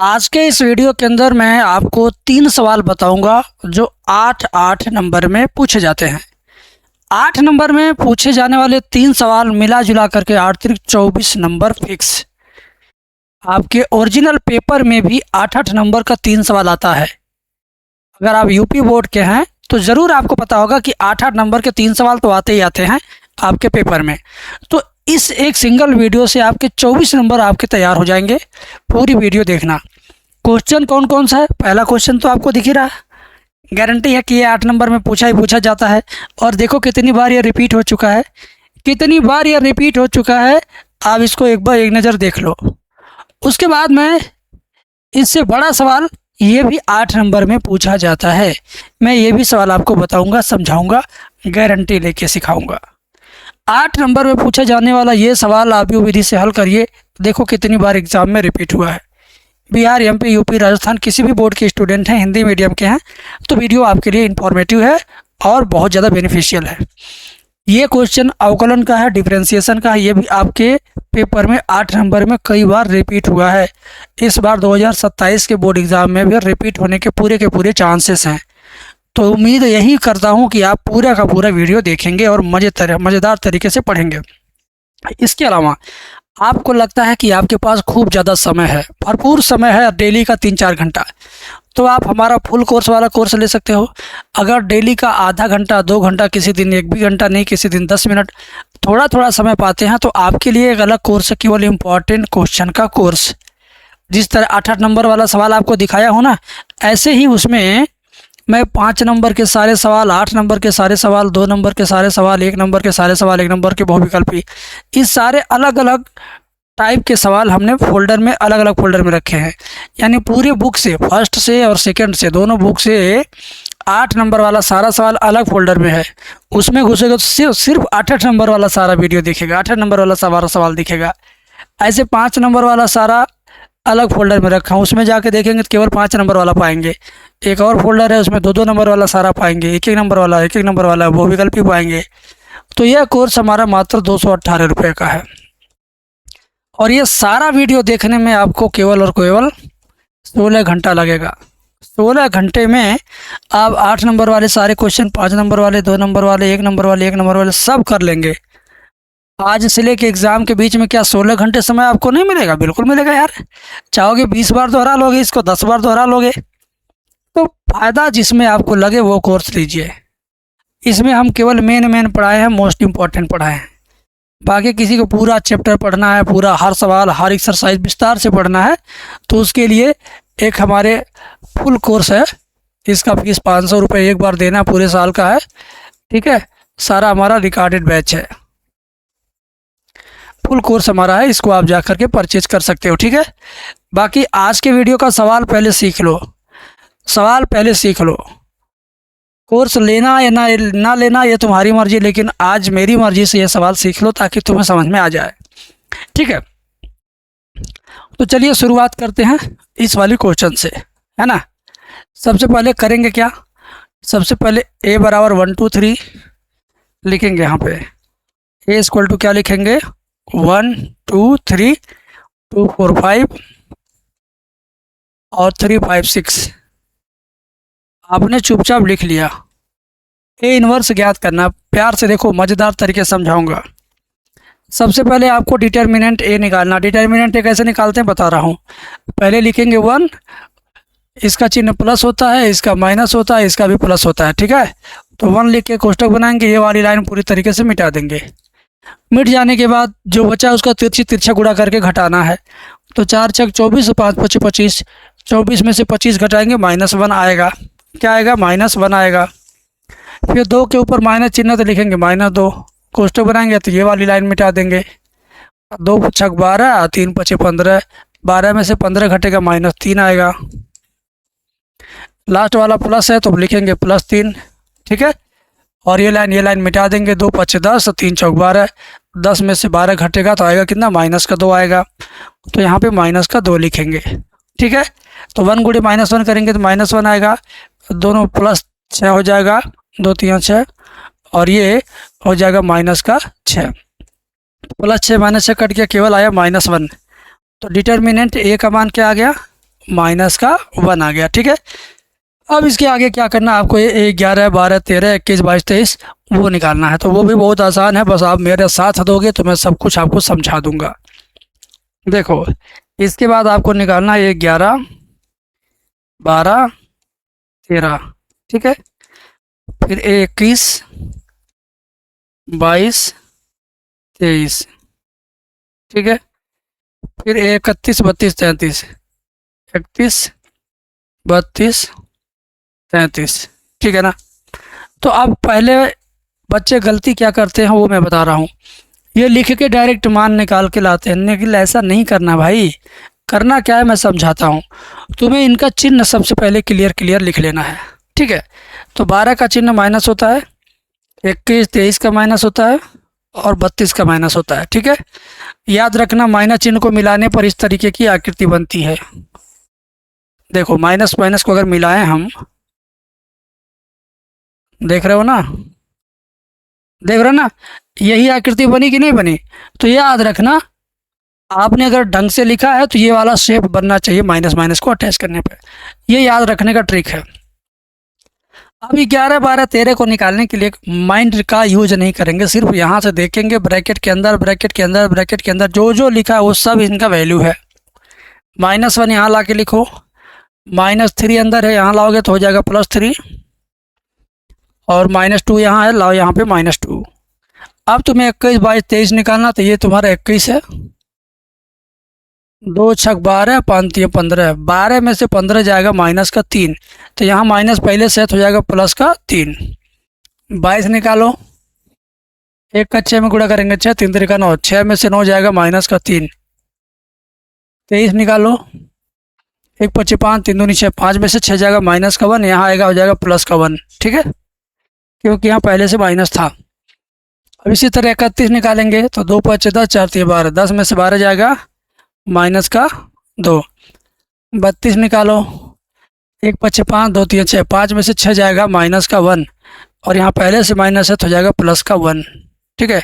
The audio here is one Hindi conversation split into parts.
आज के इस वीडियो के अंदर मैं आपको 3 सवाल बताऊंगा जो 8 नंबर में पूछे जाते हैं। 8 नंबर में पूछे जाने वाले 3 सवाल मिला जुला करके 8×3 = 24 नंबर फिक्स। आपके ओरिजिनल पेपर में भी 8 नंबर का 3 सवाल आता है। अगर आप यूपी बोर्ड के हैं तो ज़रूर आपको पता होगा कि 8 नंबर के 3 सवाल तो आते ही आते हैं आपके पेपर में। तो इस एक सिंगल वीडियो से आपके 24 नंबर आपके तैयार हो जाएंगे। पूरी वीडियो देखना। क्वेश्चन कौन कौन सा है? पहला क्वेश्चन तो आपको दिख ही रहा है, गारंटी है कि ये 8 नंबर में पूछा ही पूछा जाता है। और देखो कितनी बार ये रिपीट हो चुका है, कितनी बार ये रिपीट हो चुका है। आप इसको एक बार एक नज़र देख लो। उसके बाद में इससे बड़ा सवाल ये भी 8 नंबर में पूछा जाता है। मैं ये भी सवाल आपको बताऊंगा, समझाऊंगा, गारंटी लेके सिखाऊंगा। 8 नंबर में पूछा जाने वाला ये सवाल आप यू विधि से हल करिए। देखो कितनी बार एग्जाम में रिपीट हुआ है। बिहार, एमपी, यूपी, राजस्थान किसी भी बोर्ड के स्टूडेंट हैं, हिंदी मीडियम के हैं, तो वीडियो आपके लिए इन्फॉर्मेटिव है और बहुत ज़्यादा बेनिफिशियल है। ये क्वेश्चन अवकलन का है, डिफरेंशिएशन का है। ये भी आपके पेपर में 8 नंबर में कई बार रिपीट हुआ है। इस बार 2027 के बोर्ड एग्ज़ाम में भी रिपीट होने के पूरे चांसेस हैं। तो उम्मीद यही करता हूँ कि आप पूरा का पूरा वीडियो देखेंगे और मज़ेदार तरीके से पढ़ेंगे। इसके अलावा आपको लगता है कि आपके पास खूब ज़्यादा समय है, भरपूर समय है, डेली का 3-4 घंटा, तो आप हमारा फुल कोर्स वाला कोर्स ले सकते हो। अगर डेली का आधा घंटा, 2 घंटा, किसी दिन 1 भी घंटा नहीं, किसी दिन 10 मिनट, थोड़ा थोड़ा समय पाते हैं तो आपके लिए एक अलग कोर्स है, केवल इम्पॉर्टेंट क्वेश्चन का कोर्स। जिस तरह 8 नंबर वाला सवाल आपको दिखाया हो ना, ऐसे ही उसमें मैं 5 नंबर के सारे सवाल, 8 नंबर के सारे सवाल, 2 नंबर के सारे सवाल, 1 नंबर के सारे सवाल, 1 नंबर के बहुविकल्पी, इस सारे अलग अलग टाइप के सवाल हमने फोल्डर में, अलग अलग फोल्डर में रखे हैं। यानी पूरे बुक से, फर्स्ट से और सेकंड से, दोनों बुक से 8 नंबर वाला सारा सवाल अलग फोल्डर में है। उसमें घुसेगा तो सिर्फ 8 नंबर वाला सारा वीडियो दिखेगा, 8 नंबर वाला सारा सवाल दिखेगा। ऐसे 5 नंबर वाला सारा अलग फोल्डर में रखा हूँ, उसमें जाके देखेंगे तो केवल 5 नंबर वाला पाएंगे। एक और फोल्डर है, उसमें 2-2 नंबर वाला सारा पाएंगे, 1-1 नंबर वाला, 1-1 नंबर वाला वो विकल्प पाएंगे। तो यह कोर्स हमारा मात्र 218 रुपये का है। और ये सारा वीडियो देखने में आपको केवल और केवल 16 घंटा लगेगा। 16 घंटे में आप 8 नंबर वाले सारे क्वेश्चन, 5 नंबर वाले, 2 नंबर वाले, 1 नंबर वाले, 1 नंबर वाले सब कर लेंगे। आज से लेके एग्ज़ाम के बीच में क्या 16 घंटे समय आपको नहीं मिलेगा? बिल्कुल मिलेगा यार। चाहोगे 20 बार दोहरा लोगे, इसको 10 बार दोहरा लोगे। तो फ़ायदा जिसमें आपको लगे वो कोर्स लीजिए। इसमें हम केवल मेन पढ़ाए हैं, मोस्ट इम्पॉर्टेंट पढ़ाए हैं। बाकी किसी को पूरा चैप्टर पढ़ना है, पूरा हर सवाल, हर एक्सरसाइज विस्तार से पढ़ना है, तो उसके लिए एक हमारे फुल कोर्स है। इसका फीस 500 रुपये एक बार देना पूरे साल का है। ठीक है, सारा हमारा रिकॉर्डेड बैच है, फुल कोर्स हमारा है। इसको आप जा कर के परचेज कर सकते हो। ठीक है, बाकी आज के वीडियो का सवाल पहले सीख लो, सवाल पहले सीख लो। कोर्स लेना या ना लेना ये तुम्हारी मर्जी, लेकिन आज मेरी मर्जी से ये सवाल सीख लो ताकि तुम्हें समझ में आ जाए। ठीक है, तो चलिए शुरुआत करते हैं इस वाले क्वेश्चन से, है ना। सबसे पहले करेंगे क्या? सबसे पहले a बराबर 1 2 3 लिखेंगे। यहाँ पे a इक्वल टू क्या लिखेंगे? 1 2 3 2 4 5 और 3 5 6। आपने चुपचाप लिख लिया। ए इन्वर्स ज्ञात करना, प्यार से देखो, मज़ेदार तरीके से समझाऊंगा। सबसे पहले आपको डिटर्मिनेंट ए निकालना। डिटर्मिनेंट ए कैसे निकालते हैं बता रहा हूँ। पहले लिखेंगे 1, इसका चिन्ह प्लस होता है, इसका माइनस होता है, इसका भी प्लस होता है। ठीक है, तो 1 लिख के कोष्टक बनाएंगे, ये वाली लाइन पूरी तरीके से मिटा देंगे। मिट जाने के बाद जो बचा उसका तिरछा गुणा करके घटाना है। तो 4 छक 24, 5 5 25, 24 में से 25 घटाएंगे, -1 आएगा। क्या आएगा? -1 आएगा। फिर 2 के ऊपर माइनस चिन्ह तो लिखेंगे -2, कोष्टक बनाएंगे तो ये वाली लाइन मिटा देंगे। 2 छक 12, 3 5 15, 12 में से 15 घटेगा, -3 आएगा। लास्ट वाला प्लस है तो लिखेंगे +3। ठीक है, और ये लाइन मिटा देंगे। 2 5 10, 3 चौक 12, 10 में से 12 घटेगा तो आएगा कितना? -2 आएगा। तो यहाँ पे -2 लिखेंगे। ठीक है, तो 1 गुणे -1 करेंगे तो -1 आएगा। दोनों +6 हो जाएगा, 2 3 6, और ये हो जाएगा -6। +6 -6 कट गया, केवल आया -1। तो डिटर्मिनेंट ए का मान क्या आ गया? माइनस का 1 आ गया। ठीक है, अब इसके आगे क्या करना है आपको, ये 11 12 13 21 22 23 वो निकालना है। तो वो भी बहुत आसान है, बस आप मेरे साथ दोगे तो मैं सब कुछ आपको समझा दूंगा। देखो, इसके बाद आपको निकालना है ये 11 12 13। ठीक है, फिर 21 22 23। ठीक है, फिर 31 32 33, 31 32 33। ठीक है ना। तो अब पहले बच्चे गलती क्या करते हैं वो मैं बता रहा हूँ, ये लिख के डायरेक्ट मान निकाल के लाते हैं, लेकिन ऐसा नहीं करना भाई। करना क्या है मैं समझाता हूँ। तुम्हें इनका चिन्ह सबसे पहले क्लियर क्लियर लिख लेना है। ठीक है, तो 12 का चिन्ह माइनस होता है, 21 23 का माइनस होता है और 32 का माइनस होता है। ठीक है, याद रखना माइनस चिन्ह को मिलाने पर इस तरीके की आकृति बनती है। देखो माइनस माइनस को अगर मिलाएं हम, देख रहे हो ना, देख रहे हो ना, यही आकृति बनी कि नहीं बनी। तो याद रखना, आपने अगर ढंग से लिखा है तो ये वाला शेप बनना चाहिए माइनस माइनस को अटैच करने पे। ये याद रखने का ट्रिक है। अभी 11 12 13 को निकालने के लिए माइंड का यूज नहीं करेंगे, सिर्फ यहाँ से देखेंगे ब्रैकेट के अंदर ब्रैकेट के अंदर ब्रैकेट के अंदर जो जो लिखा है वो सब इनका वैल्यू है। -1 यहाँ ला के लिखो, -3 अंदर है, यहाँ लाओगे तो हो जाएगा +3, और -2 यहाँ है, लाओ यहाँ पे -2। अब तुम्हें 21 22 23 निकालना, तो ये तुम्हारा 21 है, 2 छक 12 5 3 15, 12 में से 15 जाएगा माइनस का 3, तो यहाँ माइनस पहले से तो हो जाएगा प्लस का 3। 22 निकालो, 1 का 6 में गुणा करेंगे 6 3 3 का 9, 6 में से 9 जाएगा माइनस का 3। 23 निकालो, 1 25 5 3 दूनी 6, 5 में से 6 जाएगा माइनस का 1, यहाँ आएगा हो जाएगा प्लस का 1। ठीक है, क्योंकि यहाँ पहले से माइनस था। अब इसी तरह 31 निकालेंगे, तो 2 5 10 4 3 12, 10 में से 12 जाएगा माइनस का 2। 32 निकालो, 1 5 5 2 3 6, 5 में से 6 जाएगा माइनस का 1, और यहाँ पहले से माइनस है तो जाएगा प्लस का 1। ठीक है,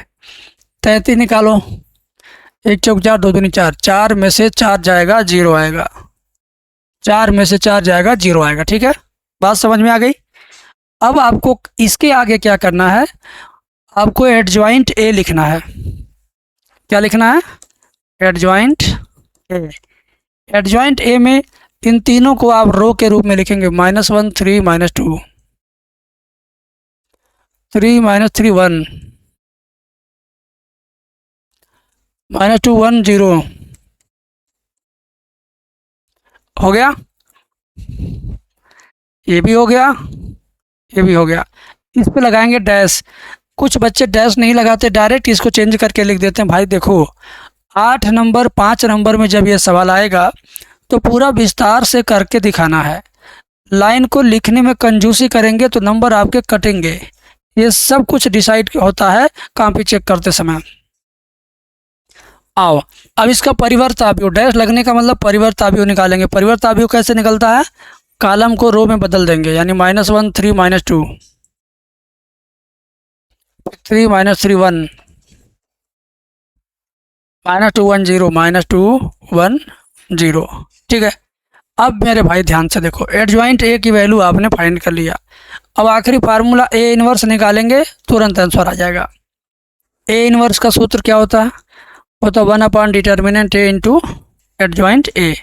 33 निकालो, 1 चौक 4 2 दूनी 4, 4 में से 4 जाएगा 0 आएगा, 4 में से 4 जाएगा 0 आएगा। ठीक है, बात समझ में आ गई। अब आपको इसके आगे क्या करना है, आपको एडजॉइंट ए लिखना है। क्या लिखना है, एडजॉइंट ए। एडजॉइंट ए में इन तीनों को आप रो के रूप में लिखेंगे, -1 3 -2, 3 -3 1, -2 1 0। हो गया, ये भी हो गया, ये भी हो गया। इस पे लगाएंगे डैश। कुछ बच्चे डैश नहीं लगाते, डायरेक्ट इसको चेंज करके लिख देते हैं। भाई देखो, 8 नंबर 5 नंबर में जब ये सवाल आएगा तो पूरा विस्तार से करके दिखाना है। लाइन को लिखने में कंजूसी करेंगे तो नंबर आपके कटेंगे। ये सब कुछ डिसाइड होता है कॉपी चेक करते समय। आओ, अब इसका परिवर्त आव्यूह, डैश लगने का मतलब परिवर्त आव्यूह निकालेंगे। परिवर्त आव्यूह कैसे निकलता है, कॉलम को रो में बदल देंगे, यानी -1 3 -2, 3 -3 1, -2 1 0, -2 1 0। ठीक है, अब मेरे भाई ध्यान से देखो, एडजॉइंट ए की वैल्यू आपने फाइंड कर लिया। अब आखिरी फार्मूला ए इनवर्स निकालेंगे, तुरंत आंसर आ जाएगा। ए इनवर्स का सूत्र क्या होता है, वो तो 1 determinant A into adjoint A.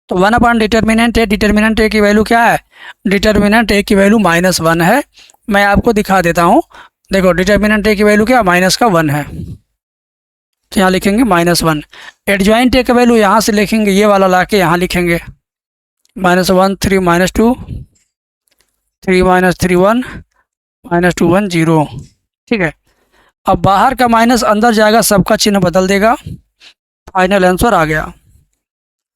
तो 1 डिटर्मिनेंट ए, डिटर्मिनेंट ए की वैल्यू क्या है, डिटर्मिनेंट ए की वैल्यू -1 है। मैं आपको दिखा देता हूँ, देखो डिटर्मिनेंट ए की वैल्यू क्या, माइनस का 1 है, तो यहाँ लिखेंगे -1। एडजॉइंट ए का वैल्यू यहाँ से लिखेंगे, ये वाला ला के यहाँ लिखेंगे, -1 3 -2, 3 -3 1, -2 1 0। ठीक है, अब बाहर का माइनस अंदर जाएगा, सबका चिन्ह बदल देगा, फाइनल आंसर आ गया।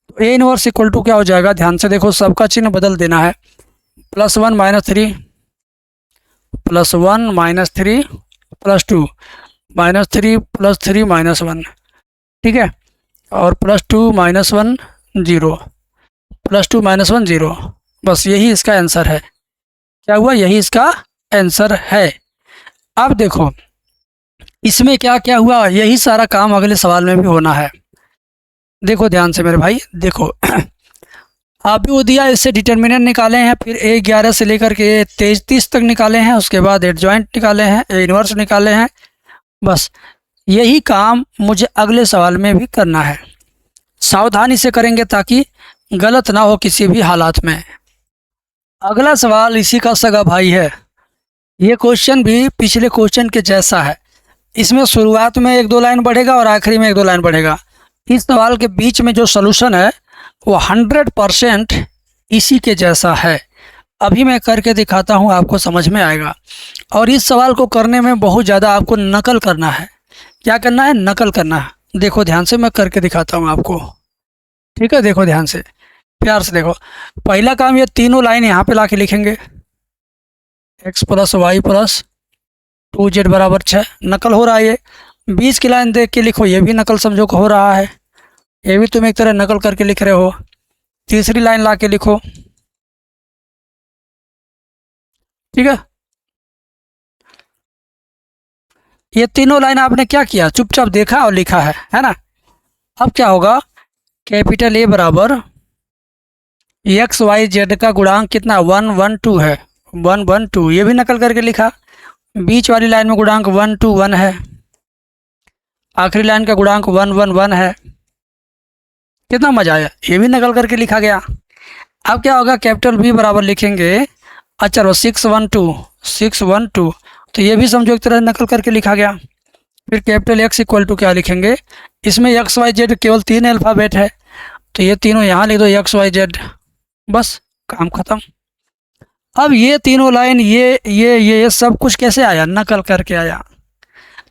तो ए इनवर्स इक्वल टू क्या हो जाएगा, ध्यान से देखो, सबका चिन्ह बदल देना है, +1 -3 +1 -3 +2 -3 +3 -1। ठीक है, और +2 -1 0, +2 -1 0। बस यही इसका आंसर है। क्या हुआ, यही इसका आंसर है। अब देखो इसमें क्या क्या हुआ, यही सारा काम अगले सवाल में भी होना है। देखो ध्यान से मेरे भाई, देखो आप भी वो दिया, इससे डिटर्मिनेंट निकाले हैं, फिर A11 से लेकर के A30 तक निकाले हैं, उसके बाद एडजॉइंट निकाले हैं, A इन्वर्स निकाले हैं। बस यही काम मुझे अगले सवाल में भी करना है। सावधानी से करेंगे ताकि गलत ना हो किसी भी हालात में। अगला सवाल इसी का सगा भाई है। ये क्वेश्चन भी पिछले क्वेश्चन के जैसा है। इसमें शुरुआत में 1-2 लाइन बढ़ेगा और आखिरी में 1-2 लाइन बढ़ेगा। इस सवाल के बीच में जो सलूशन है वो 100% इसी के जैसा है। अभी मैं करके दिखाता हूँ, आपको समझ में आएगा। और इस सवाल को करने में बहुत ज़्यादा आपको नकल करना है। क्या करना है? नकल करना है। देखो ध्यान से, मैं करके दिखाता हूँ आपको। ठीक है, देखो ध्यान से, प्यार से देखो। पहला काम, ये तीनों लाइन यहाँ पे ला के लिखेंगे। x + y + 2z = 6। नकल हो रहा है ये। बीच की लाइन देख के लिखो, ये भी नकल समझो को हो रहा है। ये भी तुम एक तरह नकल करके लिख रहे हो। तीसरी लाइन ला के लिखो। ठीक है, ये तीनों लाइन आपने क्या किया? चुपचाप देखा और लिखा है ना। अब क्या होगा? कैपिटल A बराबर XYZ का गुणांक कितना? 1 1 2 है। 1 1 2, ये भी नकल करके लिखा। बीच वाली लाइन में गुणांक 1 2 1 है। आखिरी लाइन का गुणांक 1 1 1 है। कितना मजा आया, ये भी नकल करके लिखा गया। अब क्या होगा? कैपिटल B बराबर लिखेंगे, अच्छा 6 1 2 6 1 2, तो ये भी समझो एक तरह नकल करके लिखा गया। फिर कैपिटल X = क्या लिखेंगे? इसमें XYZ केवल 3 अल्फ़ाबेट है, तो ये तीनों यहाँ लिख दो XYZ। बस काम ख़त्म। अब ये तीनों लाइन, ये सब कुछ कैसे आया? नकल करके आया।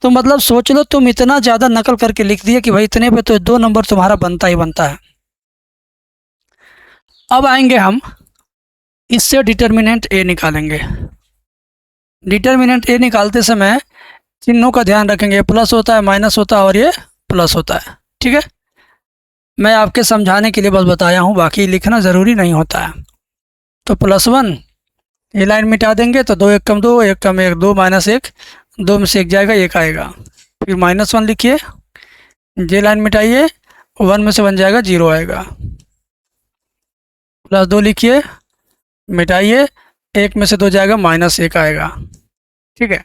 तो मतलब सोच लो, तुम इतना ज़्यादा नकल करके लिख दिए कि भाई इतने पे तो 2 नंबर तुम्हारा बनता ही बनता है। अब आएंगे हम, इससे डिटर्मिनेंट A निकालेंगे। डिटर्मिनेंट A निकालते समय चिन्हों का ध्यान रखेंगे। प्लस होता है, माइनस होता है और ये प्लस होता है। ठीक है, मैं आपके समझाने के लिए बस बताया हूँ, बाकी लिखना ज़रूरी नहीं होता है। तो +1, ये लाइन मिटा देंगे तो 2 1 कम 2 1 कम 1 2 -1, 2 में से 1 जाएगा, 1 आएगा। फिर -1 लिखिए, ये लाइन मिटाइए, 1 में से 1 जाएगा, 0 आएगा। +2 लिखिए, मिटाइए, 1 में से 2 जाएगा, -1 आएगा। ठीक है,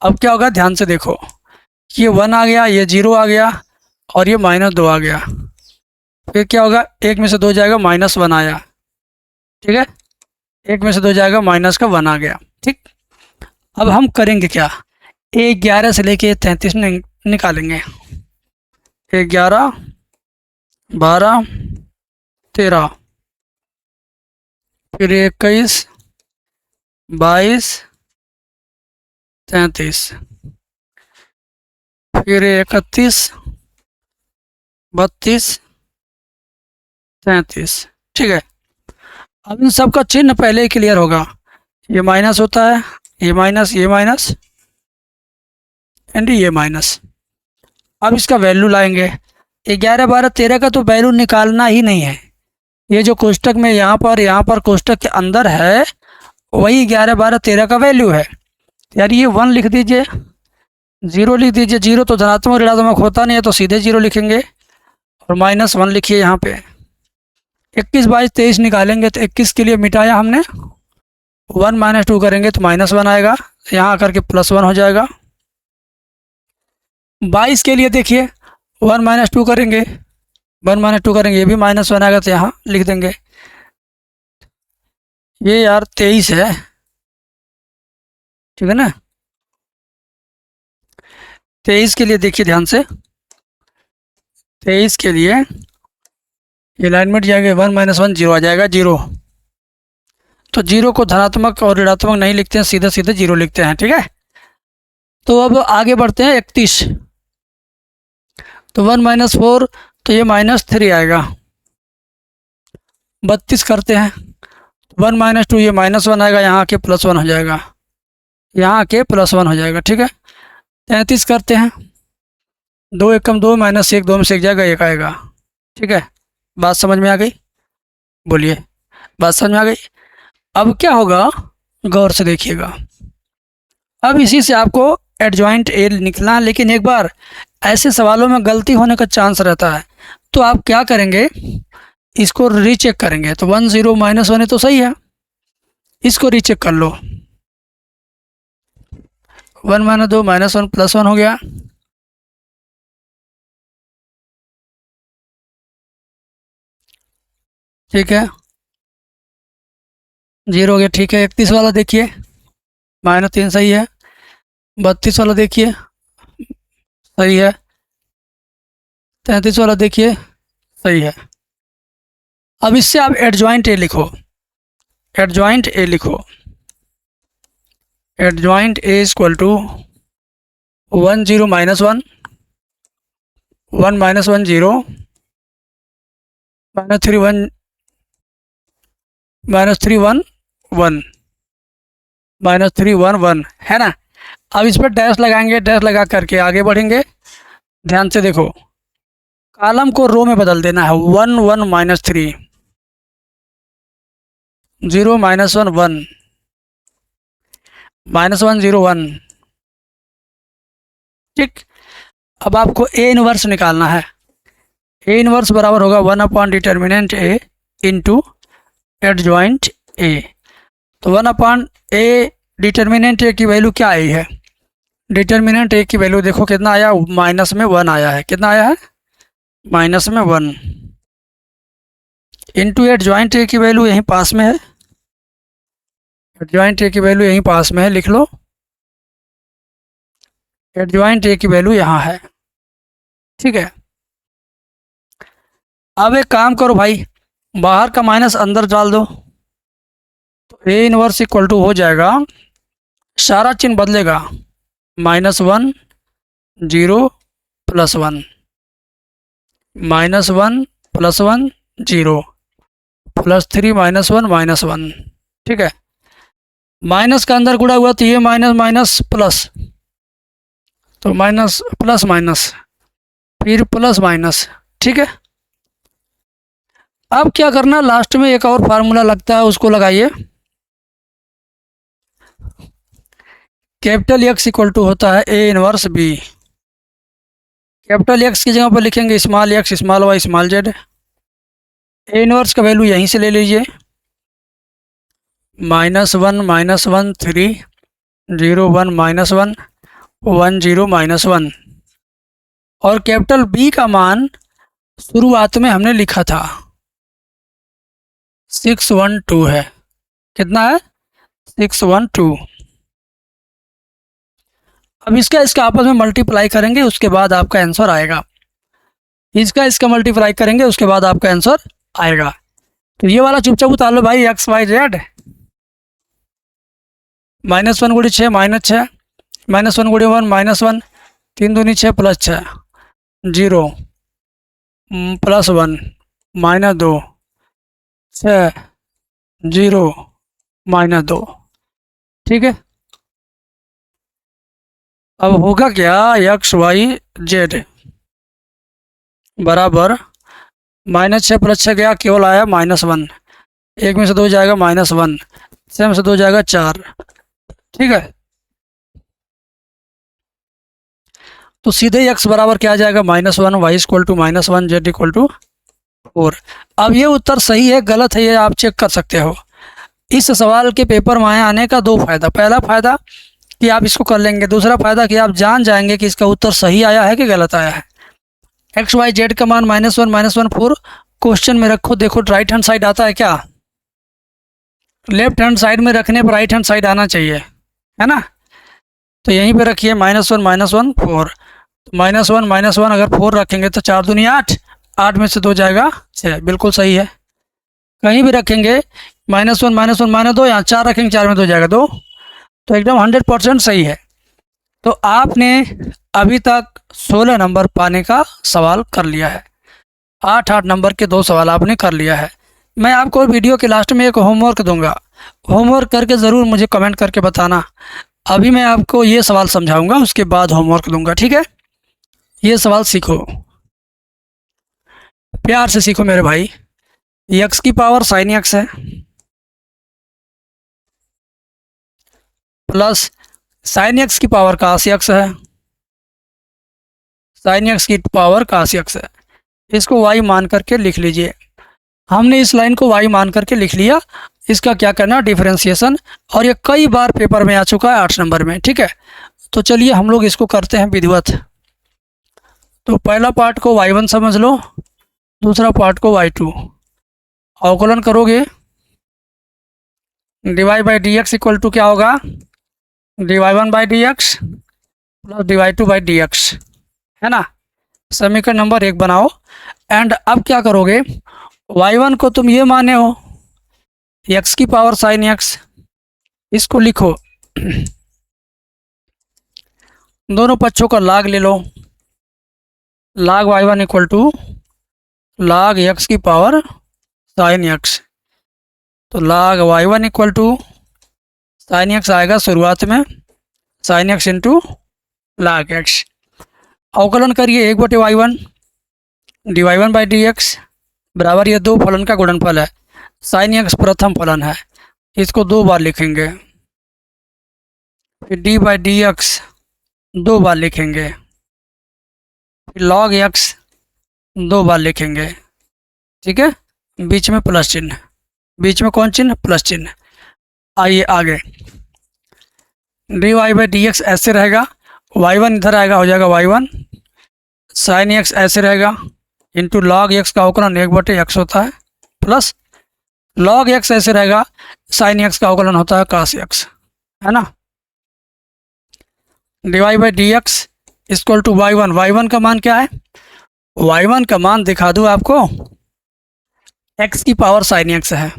अब क्या होगा? ध्यान से देखो, ये 1 आ गया, ये 0 आ गया और ये -2 आ गया। फिर क्या होगा? 1 में से 2 जाएगा, -1 आया। ठीक है, 1 में से 2 जाएगा, -1 आ गया। ठीक, अब हम करेंगे क्या? 11 से लेके 33 निकालेंगे। 11 12 13, फिर 21 22 33, फिर 31 32 33। ठीक है, अब इन सब का चिन्ह पहले ही क्लियर होगा। ये माइनस होता है, ये माइनस, ये माइनस एंड ये माइनस। अब इसका वैल्यू लाएंगे। 11 12 13 का तो वैल्यू निकालना ही नहीं है। ये जो कोष्टक में यहाँ पर कोष्टक के अंदर है, वही 11 12 13 का वैल्यू है। यार ये 1 लिख दीजिए, 0 लिख दीजिए। 0 तो धनात्मक ऋणात्मक होता नहीं है, तो सीधे 0 लिखेंगे। और -1 लिखिए यहाँ पे। 21 22 23 निकालेंगे तो 21 के लिए मिटाया हमने, 1 - 2 करेंगे तो -1 आएगा, यहाँ आकर के +1 हो जाएगा। 22 के लिए देखिए, 1 - 2 करेंगे, 1 - 2 करेंगे, ये भी -1 आएगा, तो यहाँ लिख देंगे। ये यार 23 है, ठीक है ना। 23 के लिए देखिए ध्यान से, 23 के लिए ये लाइन मिट जाएगा, 1 - 1 0 आ जाएगा, 0। तो 0 को धनात्मक और ऋणात्मक नहीं लिखते हैं, सीधे सीधे 0 लिखते हैं। ठीक है, तो अब आगे बढ़ते हैं। 31, तो 1 - 4, तो ये -3 आएगा। 32 करते हैं, 1 - 2, ये -1 आएगा, यहाँ के +1 हो जाएगा, यहाँ के +1 हो जाएगा। ठीक है, 33 करते हैं, 2 1 कम 2 -1, 2 में से 1 जाएगा, 1 आएगा। ठीक है, बात समझ में आ गई? बोलिए, बात समझ में आ गई? अब क्या होगा, गौर से देखिएगा। अब इसी से आपको एडजॉइंट A निकलना, लेकिन एक बार ऐसे सवालों में गलती होने का चांस रहता है। तो आप क्या करेंगे, इसको रीचेक करेंगे तो 1 0 -1 है तो सही है। इसको रीचेक कर लो, 1 - 2 -1 +1 हो गया। ठीक है, 0 हो गया। ठीक है, 31 वाला देखिए, -3 सही है। 32 वाला देखिए, सही है। 33 वाला देखिए, सही है। अब इससे आप एडजॉइंट ए लिखो, एडजॉइंट ए लिखो। एडजॉइंट ए इक्वल टू 1 0 -1 1 -1 0 -3 1 -3 1 1 -3 1 1 है ना। अब इस पर डैश लगाएंगे, डैश लगा करके आगे बढ़ेंगे। ध्यान से देखो, कॉलम को रो में बदल देना है। 1 1 -3 0 -1 1 -1 0 1। ठीक, अब आपको ए इनवर्स निकालना है। ए इनवर्स बराबर होगा 1/डिटर्मिनेंट ए इंटू एडजॉइंट ए। तो 1/ए, डिटर्मिनेंट ए की वैल्यू क्या आई है? डिटर्मिनेंट ए की वैल्यू देखो कितना आया, -1 आया है। कितना आया है? -1 इंटू एडजॉइंट ए की वैल्यू यहीं पास में है। एडजॉइंट ए की वैल्यू यहीं पास में है, लिख लो। एडजॉइंट ए की वैल्यू यहाँ है। ठीक है, अब एक काम करो भाई, बाहर का माइनस अंदर डाल दो। तो ए इनवर्स इक्वल टू हो जाएगा, सारा चिन्ह बदलेगा, -1 0 +1 -1 +1 0 +3 -1 -1। ठीक है, माइनस का अंदर गुणा हुआ तो ये माइनस माइनस प्लस, तो माइनस प्लस माइनस फिर प्लस माइनस। ठीक है, अब क्या करना, लास्ट में एक और फार्मूला लगता है, उसको लगाइए। कैपिटल एक्स इक्वल टू होता है A inverse B. Capital X की जगह पर लिखेंगे small X small Y small Z. A inverse का वैल्यू यहीं से ले लीजिए, -1 -1 3 0 1 -1 1 0 -1। और कैपिटल बी का मान शुरुआत में हमने लिखा था 612 है। कितना है? 612। अब इसका आपस में मल्टीप्लाई करेंगे, उसके बाद आपका आंसर आएगा। इसका मल्टीप्लाई करेंगे, उसके बाद आपका आंसर आएगा। तो ये वाला चुपचाप उतार लो भाई, एक्स वाई जेड। -1 गुड़ी 6 -6 -1 गुड़ी 1 -1 3 दूनी 6 +6 0 +1 -2 6 0 -2। ठीक है, अब होगा क्या, एक्स वाई जेड बराबर -6 +6 गया, केवल आया -1। एक में से 2 जाएगा -1, 6 में से 2 जाएगा 4। ठीक है, तो सीधे x बराबर क्या आ जाएगा, -1, Y equal to -1 Z equal to 4। अब ये उत्तर सही है गलत है ये आप चेक कर सकते हो। इस सवाल के पेपर में आने का 2 फायदा। पहला फायदा कि आप इसको कर लेंगे, दूसरा फायदा कि आप जान जाएंगे कि इसका उत्तर सही आया है कि गलत आया है। एक्स वाई जेड का मान -1 -1 4 क्वेश्चन में रखो, देखो राइट हैंड साइड आता है क्या? लेफ्ट हैंड साइड में रखने पर राइट हैंड साइड आना चाहिए, है ना। तो यहीं पे रखिए -1 -1 4। -1 -1 अगर 4 रखेंगे तो 4 दूनी 8, 8 में से 2 जाएगा 6, बिल्कुल सही है। कहीं भी रखेंगे -1 -1 -2, यहाँ 4 रखेंगे 4 में 2 जाएगा 2, तो एकदम 100% सही है। तो आपने अभी तक 16 नंबर पाने का सवाल कर लिया है। 8 नंबर के 2 सवाल आपने कर लिया है। मैं आपको वीडियो के लास्ट में एक होमवर्क दूंगा, होमवर्क करके ज़रूर मुझे कमेंट करके बताना। अभी मैं आपको ये सवाल समझाऊंगा, उसके बाद होमवर्क दूंगा, ठीक है। ये सवाल सीखो, प्यार से सीखो मेरे भाई। एक्स की पावर साइन एक्स है प्लस साइन एक्स की पावर कास एक्स है, साइन एक्स की पावर कास एक्स है। इसको वाई मान करके लिख लीजिए। हमने इस लाइन को y मान करके लिख लिया। इसका क्या करना, डिफरेंशिएशन, और ये कई बार पेपर में आ चुका है 8 नंबर में। ठीक है, तो चलिए हम लोग इसको करते हैं विधिवत। तो पहला पार्ट को y1 समझ लो, दूसरा पार्ट को y2। अवकलन करोगे, dy/dx इक्वल टू क्या होगा, dy1/dx प्लस dy2/dx, है ना। समीकरण नंबर 1 बनाओ। एंड अब क्या करोगे, y1 को तुम ये माने हो x की पावर साइन x, इसको लिखो, दोनों पक्षों का लाग ले लो, लाग y1 इक्वल टू लाग x की पावर साइन x। तो लाग y1 equal to sine x आएगा शुरुआत में, साइन x इंटू लाग x। अवकलन करिए 1/y1 dy1/dx बराबर, ये दो फलन का गुणनफल है। साइन x प्रथम फलन है, इसको 2 बार लिखेंगे, फिर d/dx 2 बार लिखेंगे, फिर log x 2 बार लिखेंगे। ठीक है, बीच में प्लस चिन्ह, बीच में कौन चिन्ह, प्लस चिन्ह। आइए आगे, dy/dx ऐसे रहेगा, y1 इधर आएगा, हो जाएगा y1, साइन x ऐसे रहेगा, इंटू लॉग x का अवकलन 1/x होता है, प्लस लॉग x ऐसे रहेगा, साइन x का अवकलन होता है cos x, है ना। dy/dx equal to y1, y1 का मान क्या है, y1 का मान दिखा दूँ आपको, x की पावर साइन x है।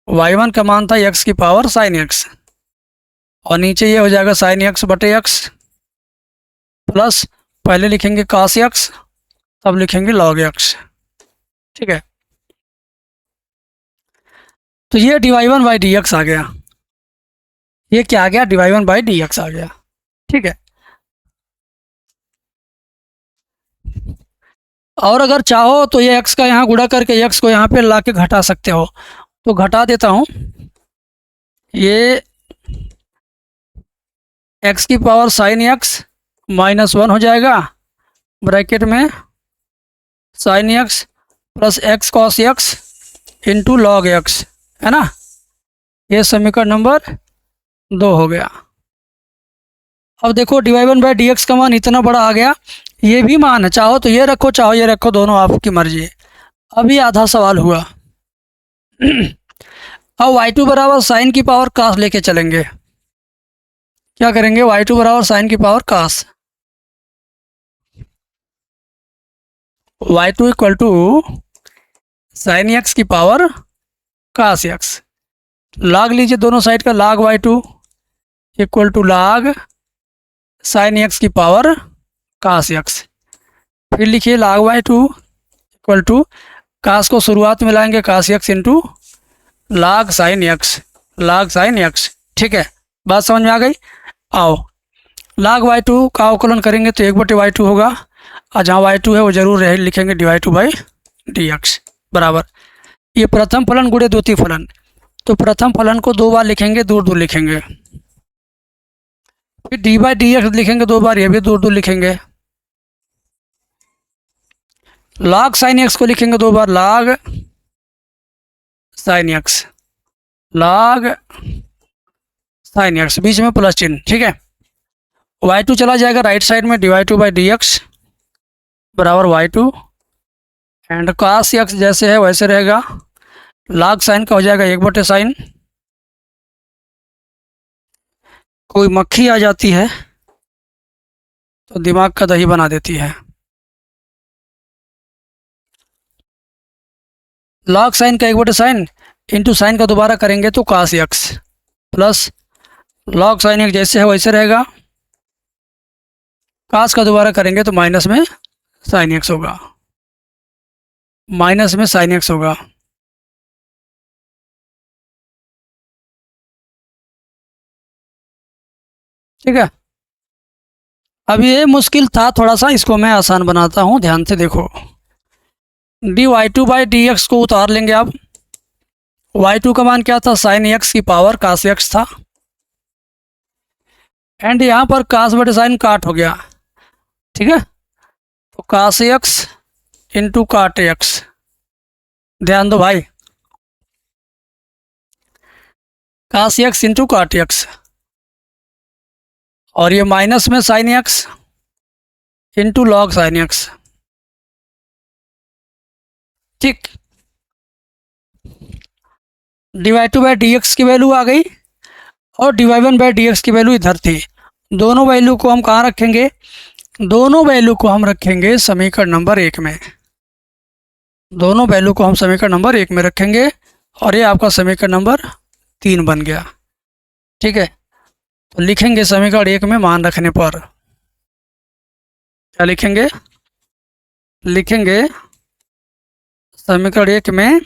y1 का मान था x की पावर साइन x, और नीचे ये हो जाएगा साइन x/x प्लस पहले लिखेंगे cos x, तब लिखेंगे log x। ठीक है, तो ये dy1/dx आ गया, ये क्या आ गया, dy1/dx आ गया। ठीक है, और अगर चाहो तो ये x का यहाँ गुणा करके x को यहाँ पे ला के घटा सकते हो, तो घटा देता हूँ, ये x की पावर साइन x -1 हो जाएगा, ब्रैकेट में sine x plus x cos x into log x, है ना। ये समीकरण नंबर 2 हो गया। अब देखो dy1/dx का मान इतना बड़ा आ गया, ये भी मान है, चाहो तो ये रखो, चाहो ये रखो, दोनों आपकी मर्जी है। अभी आधा सवाल हुआ। अब y2 बराबर साइन की पावर cos लेके चलेंगे, क्या करेंगे, y2 बराबर साइन की power cos, y2 equal to sine x की पावर cos x, लॉग लीजिए दोनों साइड का, log y2 equal to log sine x की पावर cos x, फिर लिखिए log y2 equal to cos को शुरुआत में लाएंगे cos x into log sine x, log sine x। ठीक है, बात समझ में आ गई। आओ, log y2 का अवकलन करेंगे तो 1/y2 होगा, और जहाँ y2 है वो जरूर रहे, लिखेंगे dy2/dx बराबर, ये प्रथम फलन गुणे द्वितीय फलन, तो प्रथम फलन को 2 बार लिखेंगे, दूर दूर लिखेंगे, फिर d/dx लिखेंगे 2 बार, ये भी दूर दूर लिखेंगे, log साइन x को लिखेंगे 2 बार, log sine x, log sine x, बीच में प्लस चिन्ह। ठीक है, y2 चला जाएगा राइट साइड में, dy2/dx बराबर y2, एंड cos x जैसे है वैसे रहेगा, log साइन का हो जाएगा 1/sin। कोई मक्खी आ जाती है तो दिमाग का दही बना देती है। log साइन का 1/sin इंटू साइन का दोबारा करेंगे तो cos x plus log sine x जैसे है वैसे रहेगा, cos का दोबारा करेंगे तो माइनस में साइन x होगा, माइनस में साइन x होगा। ठीक है, अब ये मुश्किल था थोड़ा सा, इसको मैं आसान बनाता हूँ, ध्यान से देखो। dy2/dx को उतार लेंगे आप, y2 का मान क्या था, साइन x की पावर cos x था, एंड यहाँ पर cos/sin काट हो गया। ठीक है, तो cos x इंटू काट x ध्यान दो भाई, cos x into cot x, और ये माइनस में sin x into log sin x। ठीक, dy2 बाई डी एक्स की वैल्यू आ गई और dy1 बाई डी एक्स की वैल्यू इधर थी। दोनों वैल्यू को हम कहाँ रखेंगे? दोनों वैल्यू को हम रखेंगे समीकरण नंबर 1 में। दोनों वैल्यू को हम समीकरण नंबर 1 में रखेंगे और ये आपका समीकरण नंबर 3 बन गया। ठीक है, तो लिखेंगे समीकरण 1 में मान रखने पर क्या लिखेंगे? लिखेंगे समीकरण 1 में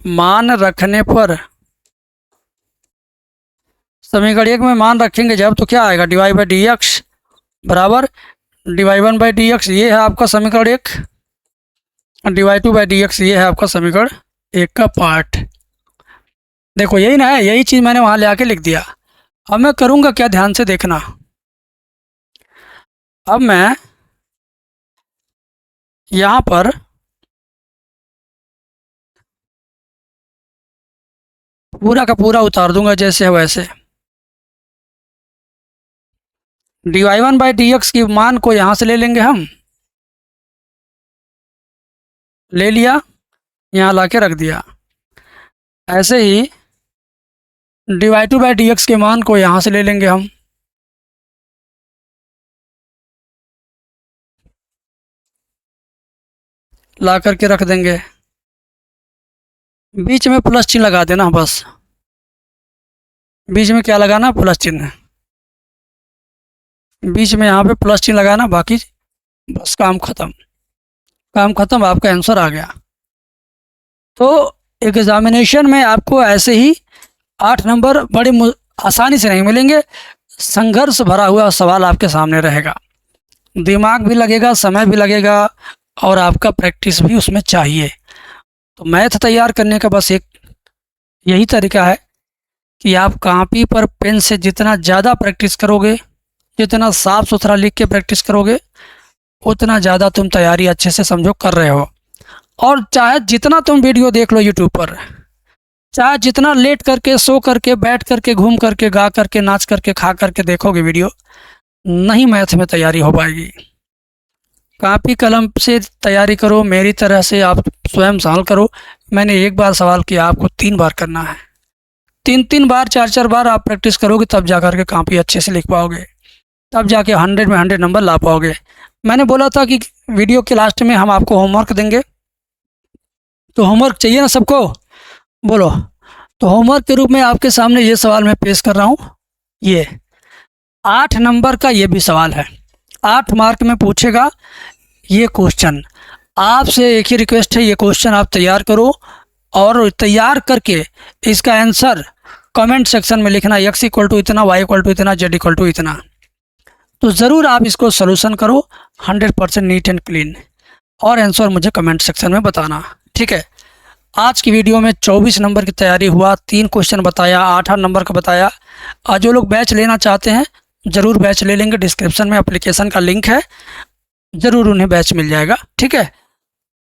मान रखने पर, समीकरण 1 में मान रखेंगे जब, तो क्या आएगा? dy बाई डी एक्स बराबर dy1 बाई डी एक्स, ये है आपका समीकरण 1, dy2 बाई डी एक्स ये है आपका समीकरण 1 का पार्ट। देखो यही ना है, यही चीज़ मैंने वहाँ ले आके लिख दिया। अब मैं करूँगा क्या, ध्यान से देखना। अब मैं यहाँ पर पूरा का पूरा उतार दूंगा जैसे है वैसे। dy1 बाई डी एक्स की मान को यहाँ से ले लेंगे हम, ले लिया, यहाँ ला के रख दिया। ऐसे ही dy2 बाई डी एक्स के मान को यहाँ से ले लेंगे हम, ला करके रख देंगे। बीच में प्लस चिन्ह लगा देना बस, बीच में क्या लगाना? प्लस चिन्ह। बीच में यहाँ पे प्लस चिन्ह लगाना, बाकी बस काम ख़त्म, काम ख़त्म, आपका आंसर आ गया। तो एग्जामिनेशन में आपको ऐसे ही 8 नंबर बड़ी आसानी से नहीं मिलेंगे, संघर्ष भरा हुआ सवाल आपके सामने रहेगा, दिमाग भी लगेगा, समय भी लगेगा और आपका प्रैक्टिस भी उसमें चाहिए। तो मैथ तैयार करने का बस एक यही तरीका है कि आप कॉपी पर पेन से जितना ज़्यादा प्रैक्टिस करोगे, जितना साफ़ सुथरा लिख के प्रैक्टिस करोगे, उतना ज़्यादा तुम तैयारी अच्छे से समझो कर रहे हो। और चाहे जितना तुम वीडियो देख लो यूट्यूब पर, चाहे जितना लेट करके, सो करके, बैठ करके, घूम करके, गा करके, नाच करके, खा करके देखोगे वीडियो, नहीं मैथ में तैयारी हो पाएगी। कॉपी कलम से तैयारी करो, मेरी तरह से आप स्वयं सवाल करो। मैंने एक बार सवाल किया, आपको 3 बार करना है, 3 बार, 4 बार आप प्रैक्टिस करोगे, तब जा कर के कॉपी अच्छे से लिख पाओगे, तब जाके 100 में 100 नंबर ला पाओगे। मैंने बोला था कि वीडियो के लास्ट में हम आपको होमवर्क देंगे, तो होमवर्क चाहिए ना सबको, बोलो। तो होमवर्क के रूप में आपके सामने ये सवाल मैं पेश कर रहा हूँ। ये 8 नंबर का ये भी सवाल है, 8 मार्क में पूछेगा ये क्वेश्चन। आपसे एक ही रिक्वेस्ट है, ये क्वेश्चन आप तैयार करो और तैयार करके इसका आंसर कमेंट सेक्शन में लिखना, x इक्वल टू इतना, y इक्वल टू इतना, z इक्वल टू इतना। तो ज़रूर आप इसको सोल्यूशन करो 100% नीट एंड क्लीन, और आंसर मुझे कमेंट सेक्शन में बताना। ठीक है, आज की वीडियो में 24 नंबर की तैयारी हुआ, 3 क्वेश्चन बताया, 8 नंबर का बताया। और जो लोग बैच लेना चाहते हैं ज़रूर बैच ले लेंगे, डिस्क्रिप्शन में एप्लीकेशन का लिंक है, ज़रूर उन्हें बैच मिल जाएगा। ठीक है,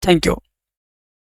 थैंक यू।